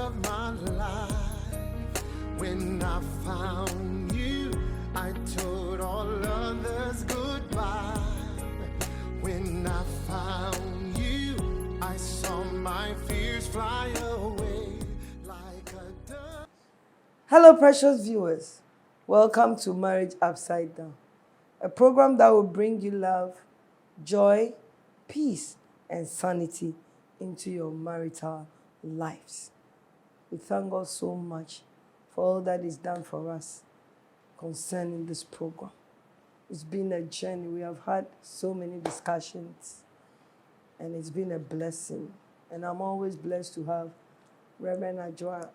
of my life. When I found you, I told all others goodbye. When I found you, I saw my fears fly away like a dove. Hello, precious viewers. Welcome to Marriage Upside Down, a program that will bring you love, joy, peace, and sanity into your marital lives. We thank God so much for all that is done for us concerning this program. It's been a journey. We have had so many discussions, and it's been a blessing. And I'm always blessed to have Reverend Adwoa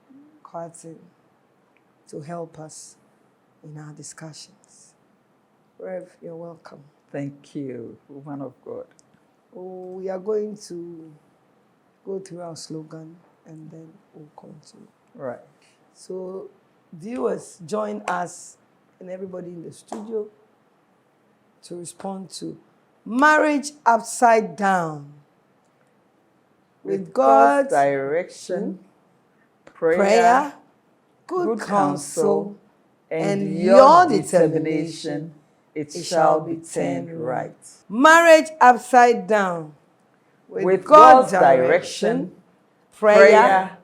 Kwarteng to help us in our discussions. Rev, you're welcome. Thank you, woman of God. Oh, we are going to go through our slogan and then we'll continue. Right. So, viewers, join us and everybody in the studio to respond to Marriage Upside Down. With God's direction, prayer, good counsel, and your determination, it shall be turned right. Marriage Upside Down. With God's direction, prayer,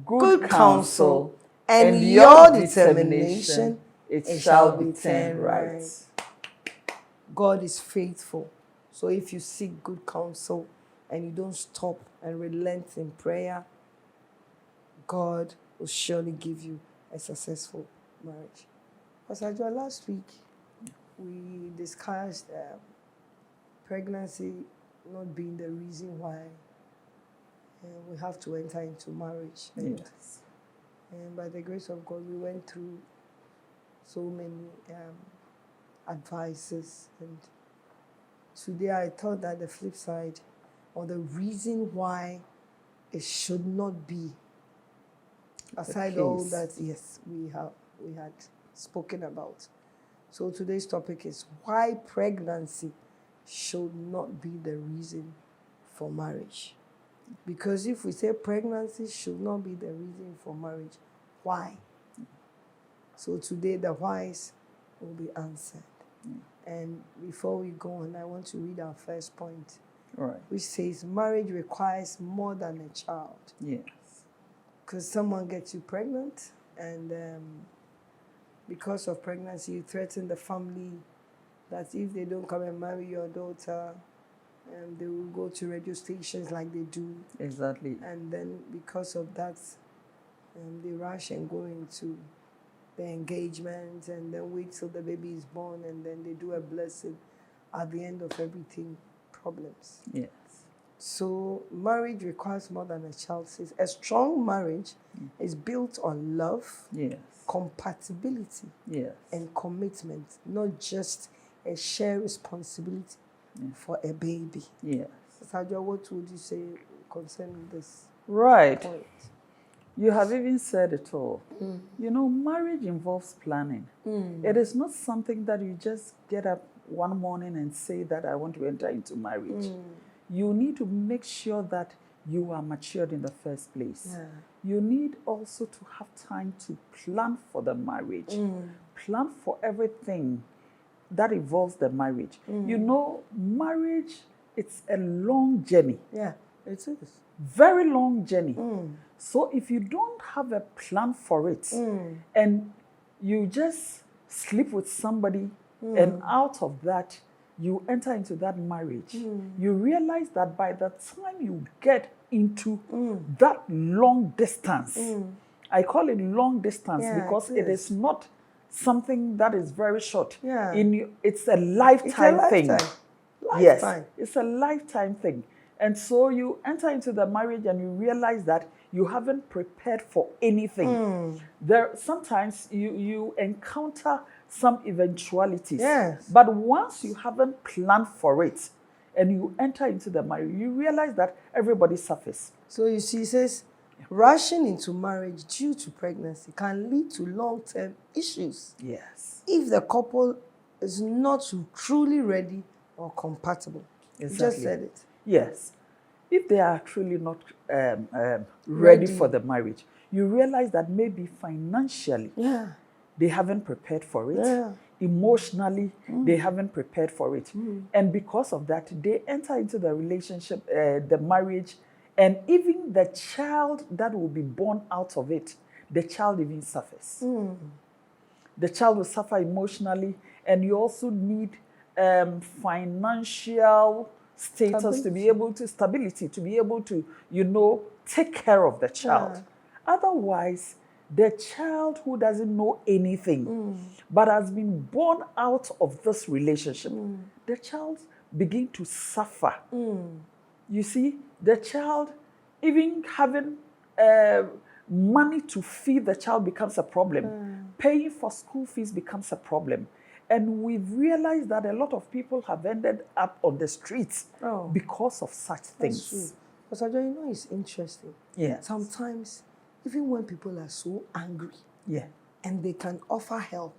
good counsel, and your determination, it shall be turned right. God is faithful. So if you seek good counsel and you don't stop and relent in prayer, God will surely give you a successful marriage. Pastor Adwoa, last week we discussed pregnancy not being the reason why we have to enter into marriage. Yes. And by the grace of God, we went through so many advices. And today I thought that the flip side, or the reason why it should not be, aside all that, yes, we had spoken about. So today's topic is why pregnancy should not be the reason for marriage. Because if we say pregnancy should not be the reason for marriage, why? So today the whys will be answered. And before we go on, I want to read our first point, which says marriage requires more than a child. Yes. Because someone gets you pregnant, and because of pregnancy, you threaten the family that if they don't come and marry your daughter, they will go to radio stations like they do. Exactly. And then because of that, they rush and go into the engagement and then wait till the baby is born, and then they do a blessing. At the end of everything, problems. Yes. So marriage requires more than a child says. A strong marriage is built on love, yes, compatibility, yes, and commitment, not just a shared responsibility for a baby. Yes. Adwoa, what would you say concerning this right point? You have even said it all. You know, marriage involves planning. It is not something that you just get up one morning and say that I want to enter into marriage. You need to make sure that you are matured in the first place. Yeah. You need also to have time to plan for the marriage. Plan for everything that involves the marriage. You know, marriage, it's a long journey. Yeah, it is. Very long journey. So if you don't have a plan for it, and you just sleep with somebody, and out of that, you enter into that marriage, you realize that by the time you get into that long distance, I call it long distance because it is not something that is very short. Yeah. It's a lifetime thing. Yes, Lifetime. it's a lifetime thing. And so you enter into the marriage and you realize that you haven't prepared for anything. Sometimes you encounter some eventualities. Yes. But once you haven't planned for it and you enter into the marriage, you realize that everybody suffers. So you see, it says rushing into marriage due to pregnancy can lead to long-term issues. Yes. If the couple is not truly ready or compatible. Exactly. You just said it. Yes. if they are truly not ready for the marriage, you realize that maybe financially they haven't prepared for it. Emotionally, they haven't prepared for it. And because of that, they enter into the relationship, the marriage, and even the child that will be born out of it, the child even suffers. The child will suffer emotionally, and you also need financial status to be able to, stability, to be able to, take care of the child. Otherwise, the child who doesn't know anything, but has been born out of this relationship, the child begin to suffer. You see, the child, even having money to feed the child becomes a problem. Paying for school fees becomes a problem. And we've realized that a lot of people have ended up on the streets because of such things. That's true. But it's interesting. Yeah. Sometimes, even when people are so angry, and they can offer help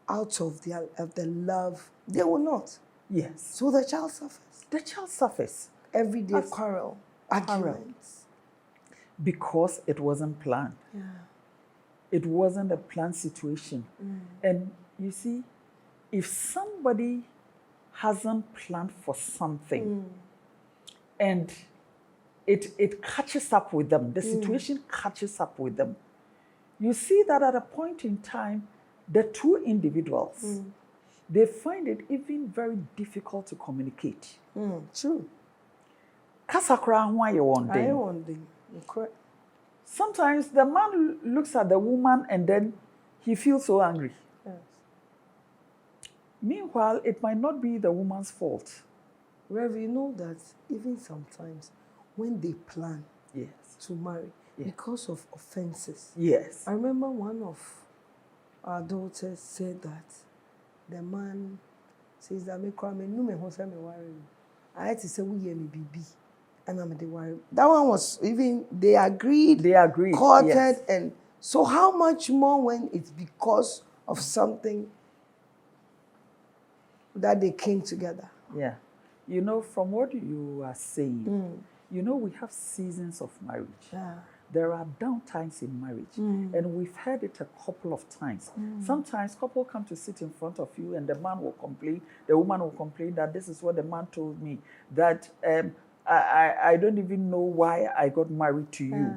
out of the love, they will not. Yes. So the child suffers. The child suffers. Everyday quarrel, arguments. Because it wasn't planned. It wasn't a planned situation. And you see, if somebody hasn't planned for something and it catches up with them, the situation catches up with them, you see that at a point in time, the two individuals, they find it even very difficult to communicate. True. Sometimes the man looks at the woman and then he feels so angry. Yes. Meanwhile, it might not be the woman's fault. Rev, you know that even sometimes when they plan to marry, because of offenses. Yes. I remember one of our daughters said that the man says that I had to say we hear me BB. And I'm the worry. That one was even they agreed. Courted, and so how much more when it's because of something that they came together? Yeah. From what you are saying, we have seasons of marriage. There are down times in marriage, and we've heard it a couple of times. Sometimes couple come to sit in front of you, and the man will complain, the woman will complain that this is what the man told me, that I don't even know why I got married to you.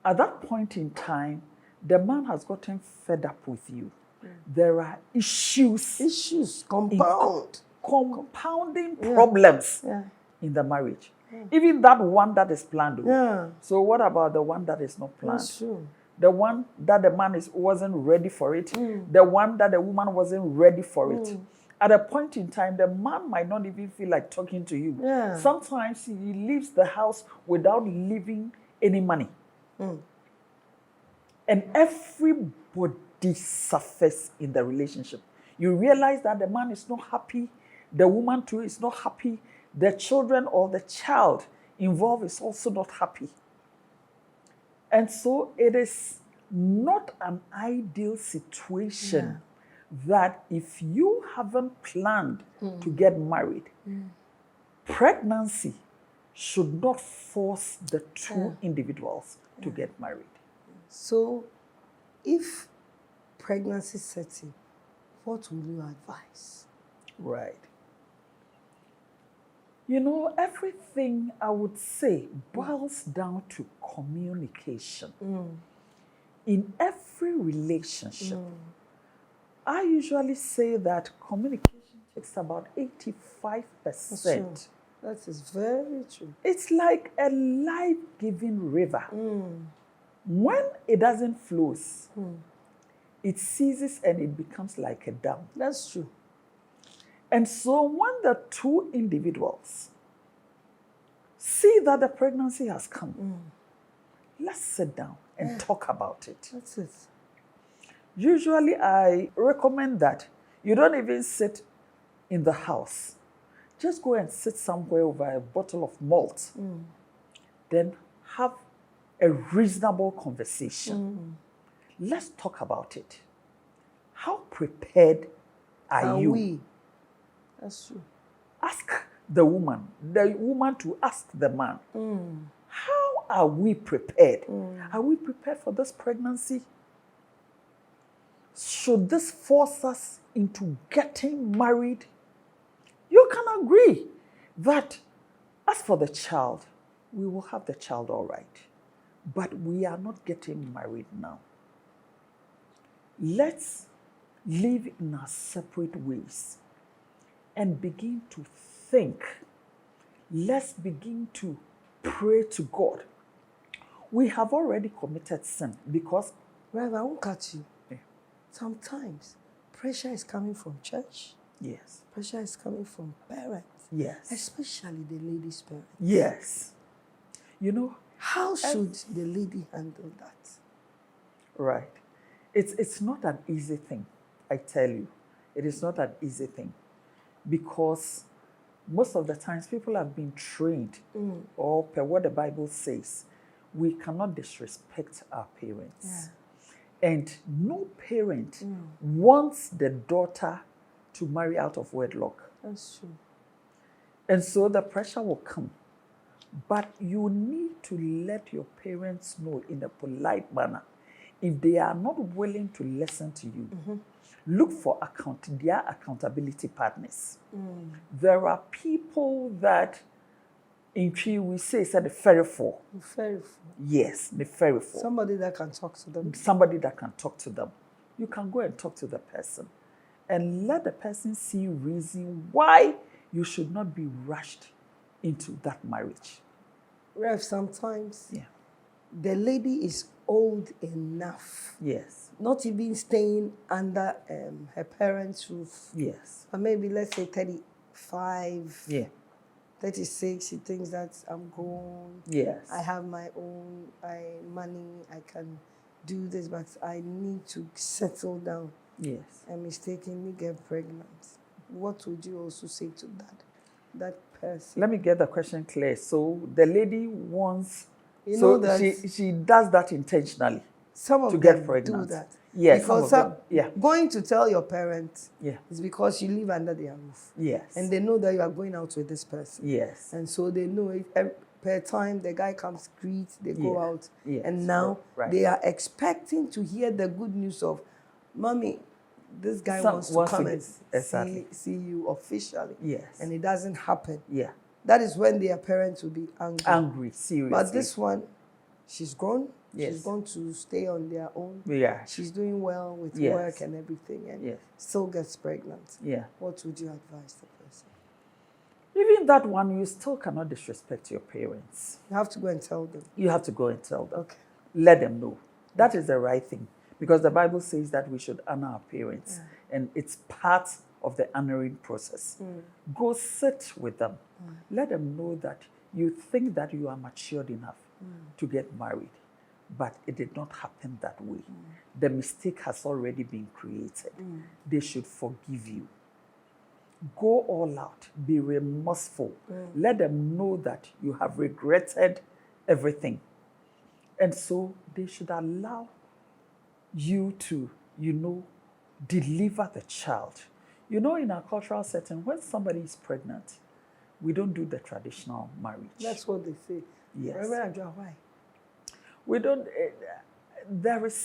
At that point in time, the man has gotten fed up with you. There are issues, compounding problems in the marriage. Even that one that is planned. So what about the one that is not planned? That's true. The one that the man wasn't ready for it. The one that the woman wasn't ready for it. At a point in time, the man might not even feel like talking to you. Sometimes he leaves the house without leaving any money. And everybody suffers in the relationship. You realize that the man is not happy. The woman too is not happy. The children or the child involved is also not happy. And so it is not an ideal situation that if you haven't planned to get married, pregnancy should not force the two individuals to get married. So if pregnancy sets in, what will you advise? Right. Everything I would say boils down to communication. In every relationship, I usually say that communication takes about 85%. That is very true. It's like a life-giving river. When it doesn't flow, it ceases and it becomes like a dam. That's true. And so when the two individuals see that the pregnancy has come, let's sit down and talk about it. That's it. Usually I recommend that you don't even sit in the house. Just go and sit somewhere over a bottle of malt. Then have a reasonable conversation. Let's talk about it. How prepared are you? We? That's true. Ask the woman to ask the man, how are we prepared? Are we prepared for this pregnancy? Should this force us into getting married? You can agree that as for the child, we will have the child all right. But we are not getting married now. Let's live in our separate ways and begin to think. Let's begin to pray to God. We have already committed sin because... Rev, I won't cut you. Yeah. Sometimes pressure is coming from church. Yes. Pressure is coming from parents. Yes. Especially the lady's parents. Yes. You know, how should the lady handle that? Right. It's not an easy thing, I tell you. It is not an easy thing. Because most of the times people have been trained, or per what the Bible says, we cannot disrespect our parents. Yeah. And no parent wants the daughter to marry out of wedlock. That's true. And so the pressure will come. But you need to let your parents know in a polite manner. If they are not willing to listen to you, look for their accountability partners. There are people that in Twi we say the ferry for. Yes, the ferry for. Somebody that can talk to them. Somebody that can talk to them. You can go and talk to the person and let the person see reason why you should not be rushed into that marriage. Rev, sometimes the lady is old enough. Yes. Not even staying under her parents' roof. Yes. Or maybe let's say 35. Yeah. 36, she thinks that I'm grown. Yes. I have my own money. I can do this, but I need to settle down. Yes. And mistakenly get pregnant. What would you also say to that person? Let me get the question clear. So the lady wants... You know that she does that intentionally. Some of to them get pregnant. do that. Yes. Because going to tell your parents is because you live under their roof. Yes. And they know that you are going out with this person. Yes. And so they know it. Per time the guy comes greet, they go out. Yes. And now they are expecting to hear the good news of, Mommy, this guy wants to come and see you officially. Yes. And it doesn't happen. Yeah. That is when their parents will be angry. Angry, seriously. But this one, she's grown. Yes. She's going to stay on their own. Yeah. She's doing well with work and everything, and still gets pregnant. Yeah. What would you advise the person? Even that one, you still cannot disrespect your parents. You have to go and tell them. You have to go and tell them. Okay. Let them know. That is the right thing. Because the Bible says that we should honor our parents. And it's part of the honoring process. Go sit with them. Let them know that you think that you are matured enough to get married. But it did not happen that way. The mistake has already been created. They should forgive you. Go all out. Be remorseful. Let them know that you have regretted everything. And so they should allow you to, deliver the child. In our cultural setting, when somebody is pregnant, we don't do the traditional marriage. That's what they say. Yes. Why? We don't, there is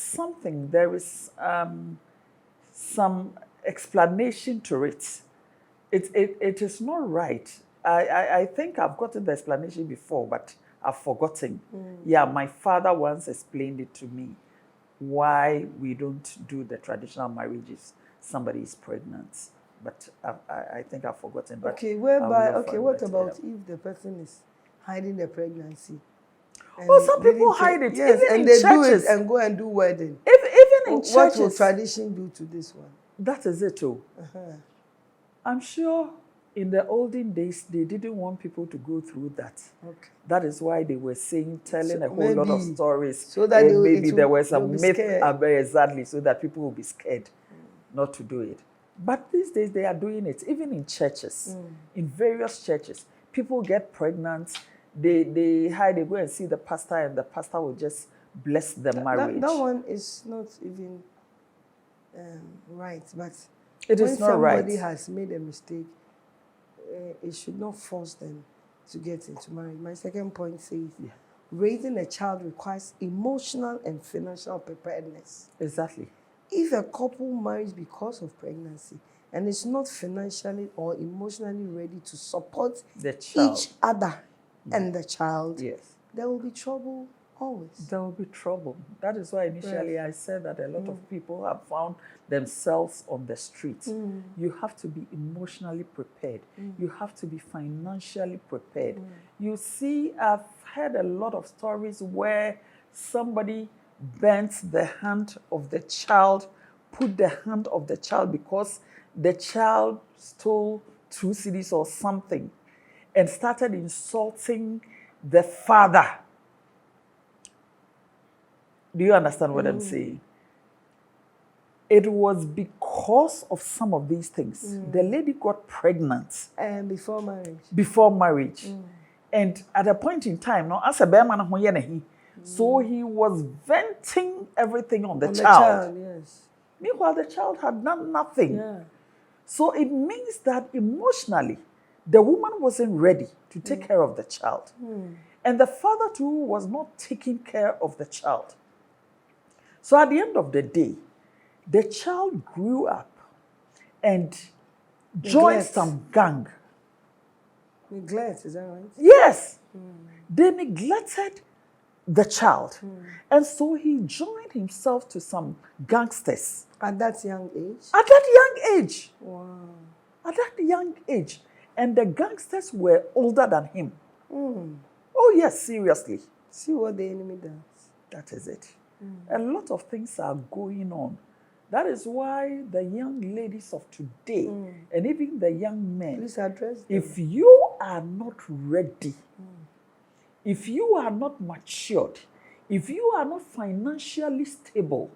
some explanation to it. It is not right. I think I've gotten the explanation before, but I've forgotten. Yeah, my father once explained it to me, why we don't do the traditional marriages. Somebody is pregnant, but I think I've forgotten. But okay, what about if the person is hiding the pregnancy? Some people hide it. Yes, even and in they churches. do it and go and do wedding. Even in churches. What will tradition do to this one? That is it, too. I'm sure in the olden days, they didn't want people to go through that. Okay. That is why they were telling a whole lot of stories. So that maybe there was a myth exactly, so that people will be scared not to do it. But these days, they are doing it, even in churches, in various churches. People get pregnant. They hide, they go and see the pastor, and the pastor will just bless the marriage. That one is not even right, but it is not right. When somebody has made a mistake, it should not force them to get into marriage. My second point says, raising a child requires emotional and financial preparedness. Exactly. If a couple marries because of pregnancy and is not financially or emotionally ready to support The child. each other and the child, Yes. there will be trouble always. There will be trouble. That is why initially I said that a lot of people have found themselves on the street. You have to be emotionally prepared. You have to be financially prepared. You see, I've heard a lot of stories where somebody bent the hand of the child, put the hand of the child because the child stole 2 cedis or something, and started insulting the father. Do you understand what I'm saying? It was because of some of these things. The lady got pregnant. And before marriage. Before marriage. And at a point in time, no, as a bear man, so he was venting everything on the child. The child, yes. Meanwhile, the child had done nothing. Yeah. So it means that emotionally, the woman wasn't ready to take care of the child. And the father too was not taking care of the child. So at the end of the day, the child grew up and joined some gang. Neglect, is that right? Yes. They neglected the child. And so he joined himself to some gangsters. At that young age? At that young age. Wow. At that young age. And the gangsters were older than him. Oh, yes, seriously. See what the enemy does. That is it. A lot of things are going on. That is why the young ladies of today, and even the young men, please address them. If you are not ready, if you are not matured, if you are not financially stable,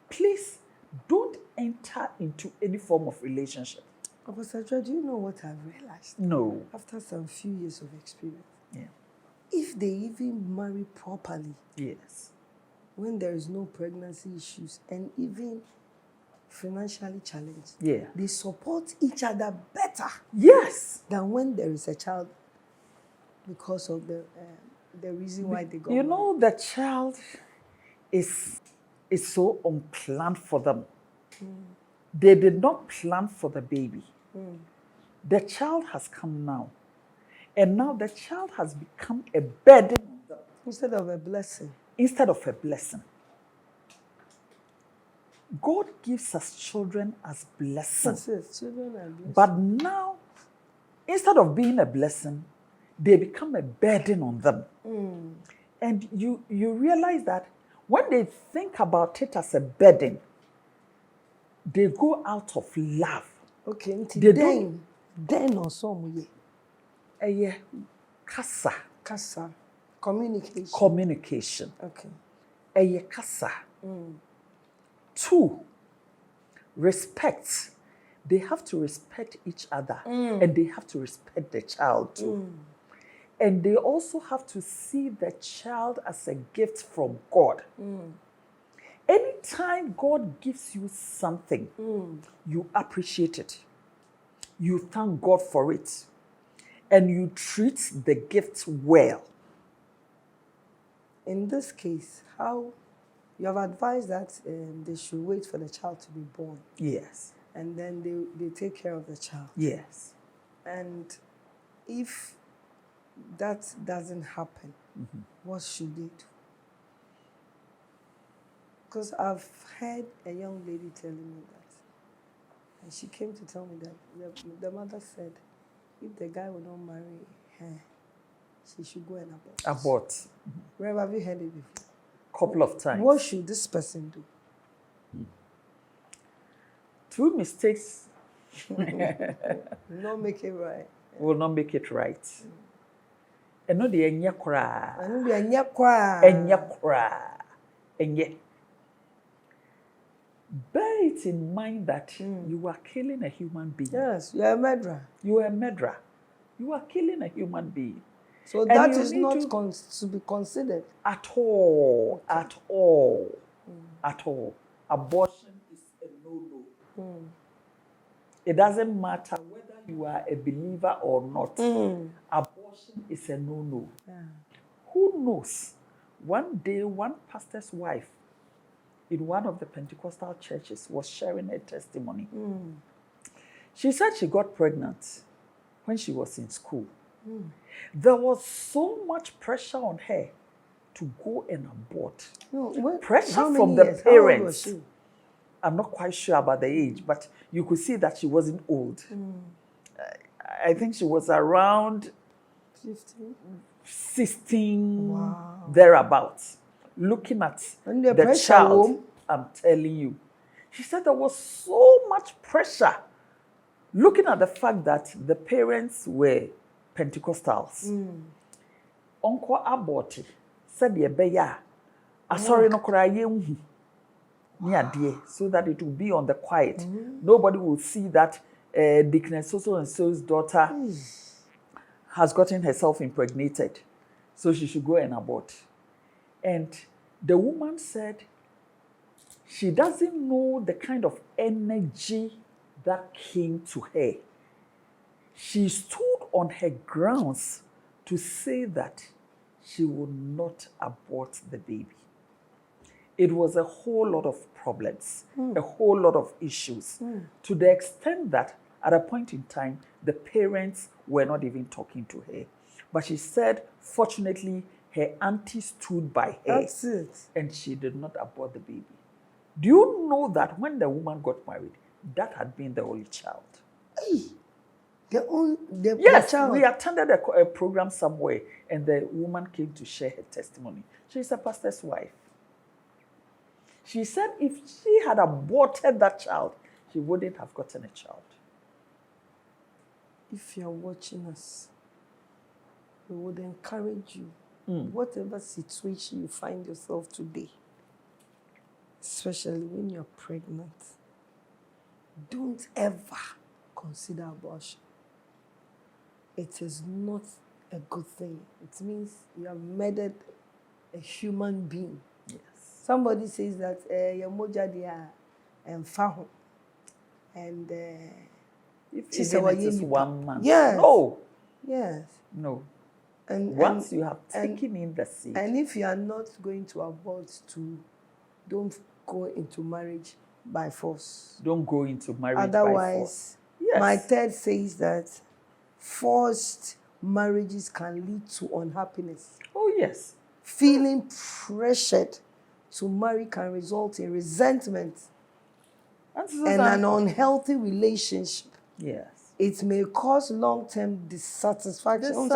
please don't enter into any form of relationship. Pastor Joe, do you know what I've realized? No. After some few years of experience. Yeah. If they even marry properly. Yes. When there is no pregnancy issues and even financially challenged. Yeah. They support each other better. Yes. Than when there is a child because of the reason why they got You married. know, the child is so unplanned for them. They did not plan for the baby. The child has come now. And now the child has become a burden on them. Instead of a blessing. Instead of a blessing. God gives us children as blessings. Yes, children are blessings. But now, instead of being a blessing, they become a burden on them. And you realize that when they think about it as a burden, they go out of love. Okay, they then or some way. Kasa. Kasa. Communication. Communication. Okay. Kasa. 2, respect. They have to respect each other and they have to respect the child too. And they also have to see the child as a gift from God. Anytime God gives you something, you appreciate it. You thank God for it. And you treat the gift well. In this case, how you have advised that they should wait for the child to be born. Yes. And then they take care of the child. Yes. And if that doesn't happen, what should they do? Because I've heard a young lady telling me that. And she came to tell me that the mother said, if the guy will not marry her, she should go and abort. Abort. Rev, have you heard it before? Couple of times. What should this person do? 2 mistakes Not make it right. will not make it right. And no, the enya kra. I know the enya kwa. Enya kra. Enye. Bear it in mind that you are killing a human being. Yes, you are a murderer. You are a murderer. You are killing a human being. So that is not to be considered. At all. Okay. At all. At all. Abortion is a no-no. It doesn't matter whether you are a believer or not, abortion is a no-no. Yeah. Who knows? One day, one pastor's wife in one of the Pentecostal churches was sharing her testimony. She said she got pregnant when she was in school. There was so much pressure on her to go and abort. Pressure from the parents. I'm not quite sure about the age, but you could see that she wasn't old. I think she was around 15? 16, thereabouts. Looking at the child, I'm telling you. She said there was so much pressure. Looking at the fact that the parents were Pentecostals. Uncle Aborti said the beya. Sorry no cry so that it will be on the quiet. Nobody will see that Deaconess so and so's daughter has gotten herself impregnated. So she should go and abort. And the woman said she doesn't know the kind of energy that came to her. She stood on her grounds to say that she would not abort the baby. It was a whole lot of problems, a whole lot of issues, to the extent that at a point in time, the parents were not even talking to her. But she said, fortunately, her auntie stood by her. That's it. And she did not abort the baby. Do you know that when the woman got married, that had been the only child? The child. We attended a program somewhere, and the woman came to share her testimony. She's a pastor's wife. She said if she had aborted that child, she wouldn't have gotten a child. If you're watching us, we would encourage you, whatever situation you find yourself today, especially when you're pregnant, don't ever consider abortion. It is not a good thing. It means you have murdered a human being. Yes. Somebody says that your moja dia and fahu and If even it is 1 month. Yes. No. Yes. No. And Once you have taken in the seed. And if you are not going to abort, don't go into marriage by force. Don't go into marriage Otherwise, by force. Yes. my third says that forced marriages can lead to unhappiness. Oh, yes. Feeling pressured to marry can result in resentment and an unhealthy relationship. Yes. It may cause long-term dissatisfaction,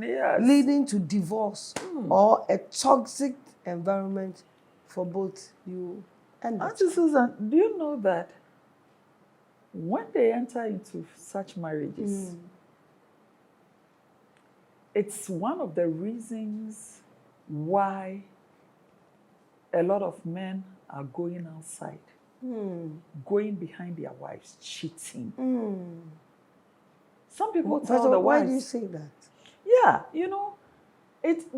yes. leading to divorce or a toxic environment for both you and the Auntie Susan, do you know that when they enter into such marriages, it's one of the reasons why a lot of men are going outside, going behind their wives, cheating. Some people tell the wives. Why do you say that? Yeah, you know,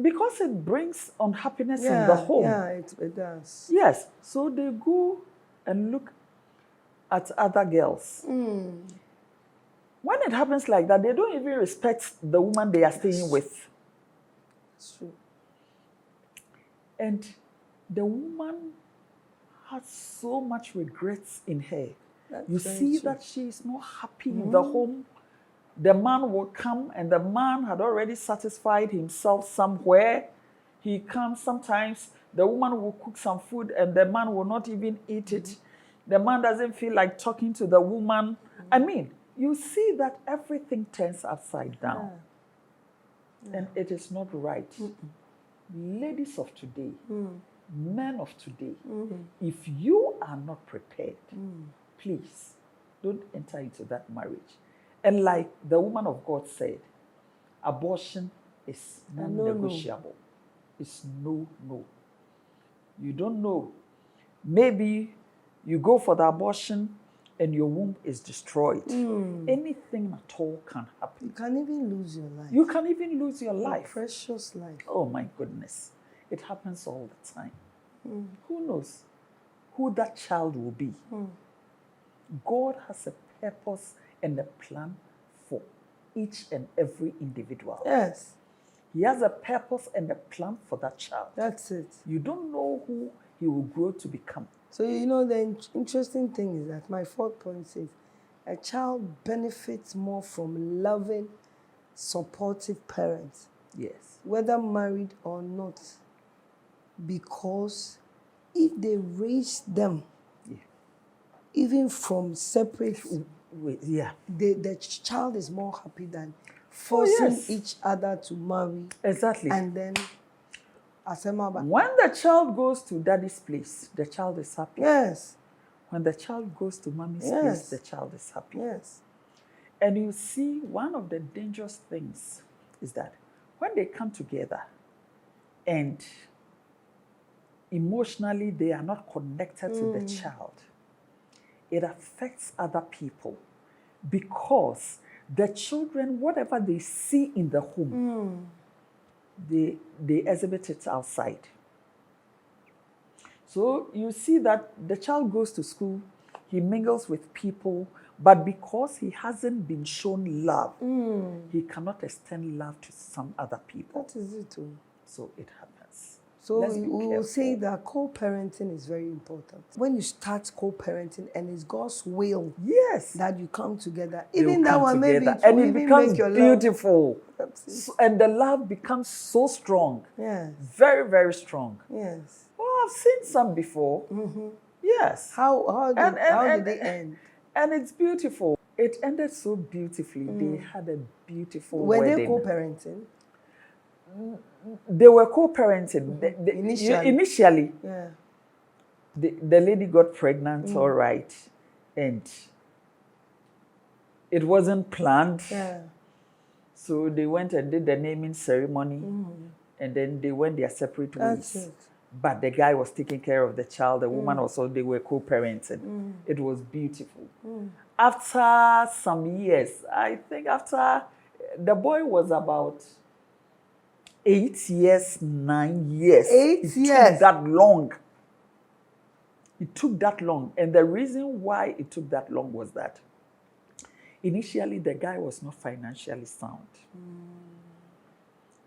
because it brings unhappiness in the home. Yeah, it does. Yes, so they go and look at other girls. When it happens like that, they don't even respect the woman they are staying with. That's true. And the woman has so much regrets in her. You see that she is not happy in the home. The man will come, and the man had already satisfied himself somewhere. He comes sometimes, the woman will cook some food, and the man will not even eat it. The man doesn't feel like talking to the woman. I mean, you see that everything turns upside down. And it is not right. Ladies of today, men of today, if you are not prepared, please don't enter into that marriage. And like the woman of God said, abortion is non-negotiable. It's no. You don't know. Maybe you go for the abortion and your womb is destroyed. Anything at all can happen. You can even lose your life. You can even lose your life. A precious life. Oh my goodness. It happens all the time. Who knows who that child will be? God has a purpose and a plan for each and every individual. Yes. He has a purpose and a plan for that child. That's it. You don't know who he will grow to become. So, the interesting thing is that my fourth point says a child benefits more from loving, supportive parents, Yes. whether married or not, because if they raise them, even from separate, Yeah. the child is more happy than forcing yes. each other to marry. Exactly. And then, when the child goes to daddy's place, the child is happy. yes, When the child goes to mommy's Yes. place, the child is happy. yes, And you see, one of the dangerous things is that when they come together and emotionally they are not connected to the child, it affects other people because the children, whatever they see in the home, they exhibit it outside. So you see that the child goes to school, he mingles with people, but because he hasn't been shown love, he cannot extend love to some other people. that is it too. So it happens. So Let's we be will careful. say that co-parenting is very important. When you start co-parenting and it's God's will Yes. that you come together, They'll even that come one maybe together, it and will it even becomes make your beautiful. love. And the love becomes so strong. Yes, Very, very strong. yes. Oh, I've seen some before. Yes. How did And they end? And it's beautiful. It ended so beautifully. They had a beautiful Were wedding. they co-parenting? They were co-parenting. Initially, Yeah. the lady got pregnant, all right, and it wasn't planned. Yeah. So they went and did the naming ceremony, and then they went their separate That's ways. it. But the guy was taking care of the child. The woman also, they were co-parenting. It was beautiful. After some years, I think after the boy was about 8 years, 9 years. 8 It years. took that long. It took that long. And the reason why it took that long was that initially the guy was not financially sound.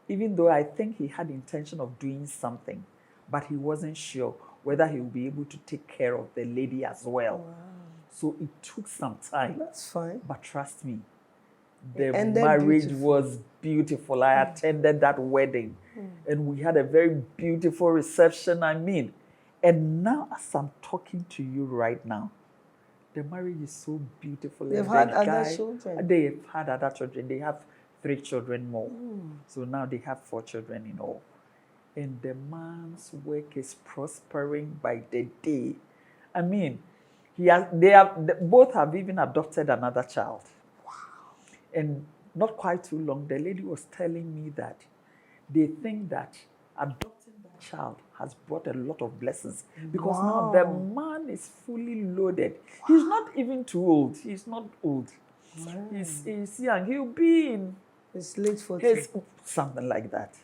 Even though I think he had intention of doing something, but he wasn't sure whether he would be able to take care of the lady as well. Wow. So it took some time. That's fine. But trust me, the ended marriage beautiful. was beautiful. I attended that wedding and we had a very beautiful reception. And now as I'm talking to you right now, the marriage is so beautiful. They've And had the other children. They've had other children. They have 3 children more. So now they have 4 children in all. And the man's work is prospering by the day. Both have even adopted another child. Wow. And not quite too long, the lady was telling me that they think that adopting that child has brought a lot of blessings because now the man is fully loaded. He's not even too old. He's not old. He's young. He'll be in It's late 40s. something like that.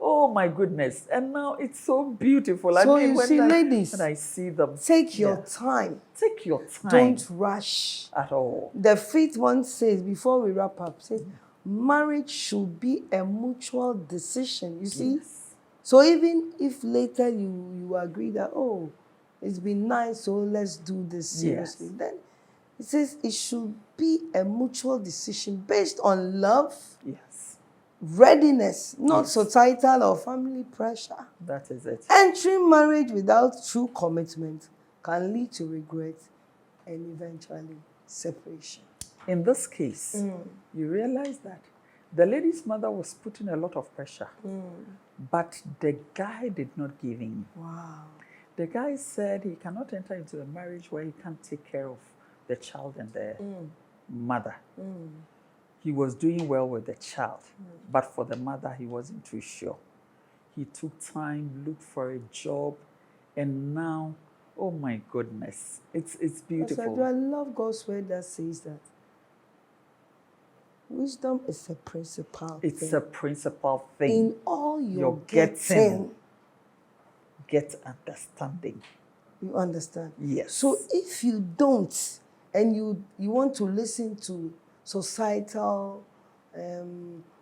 Oh my goodness. And now it's so beautiful. So you see, ladies, when I see them. Take your time. Take your time. Don't rush. At all. The fifth one says, before we wrap up, says, marriage should be a mutual decision. You see? Yes. So even if later you agree that, oh, it's been nice, so let's do this seriously, then it says it should be a mutual decision based on love, Yes. readiness, not societal or family pressure. That is it. Entering marriage without true commitment can lead to regret and eventually separation. In this case, you realize that the lady's mother was putting a lot of pressure, but the guy did not give in. Wow. The guy said he cannot enter into a marriage where he can't take care of the child and the mother. He was doing well with the child, but for the mother, he wasn't too sure. He took time, looked for a job, and now, oh my goodness, it's beautiful. I love God's word that says that wisdom is a principal thing. It's a principal thing. In all you're getting, get understanding. You understand? Yes. So if you don't, and you want to listen to societal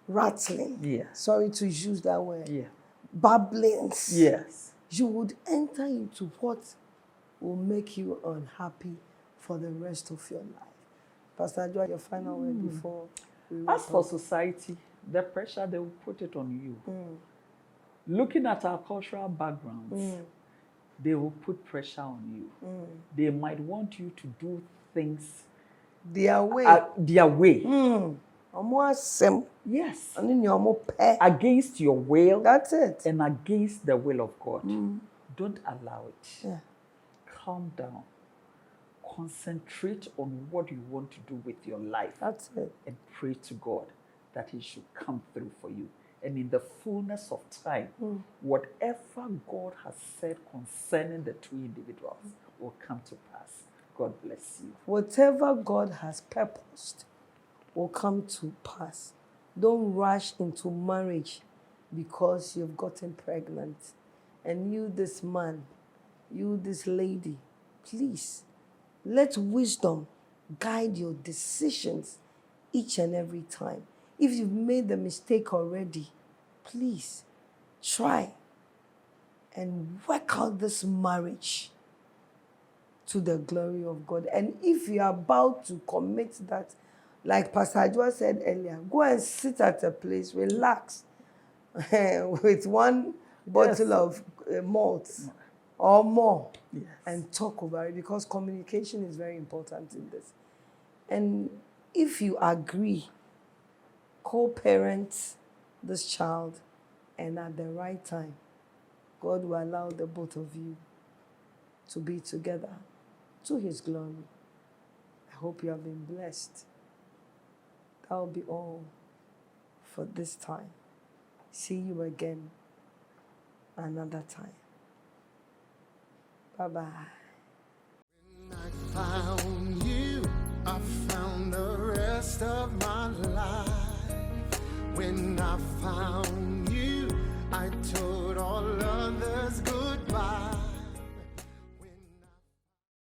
rattling. Yeah. Sorry to use that word. Yeah. Babblings. Yes. You would enter into what will make you unhappy for the rest of your life. Pastor Adwoa, your final word before we wrap As for up. society, the pressure, they will put it on you. Looking at our cultural backgrounds, they will put pressure on you. They might want you to do things Their way. their way. Yes. Against your will. That's it. And against the will of God. Don't allow it. Yeah. Calm down. Concentrate on what you want to do with your life. That's it. And pray to God that He should come through for you. And in the fullness of time, whatever God has said concerning the two individuals will come to pass. God bless you. Whatever God has purposed will come to pass. Don't rush into marriage because you've gotten pregnant. And you, this man, you, this lady, please, let wisdom guide your decisions each and every time. If you've made the mistake already, please try and work out this marriage to the glory of God. And if you're about to commit that, like Pastor Adwoa said earlier, go and sit at a place, relax, with one bottle of malt or more, and talk about it, because communication is very important in this. And if you agree, co-parent this child, and at the right time, God will allow the both of you to be together to His glory. I hope you have been blessed. That will be all for this time. See you again another time. Bye-bye. When I found you, I found the rest of my life. When I found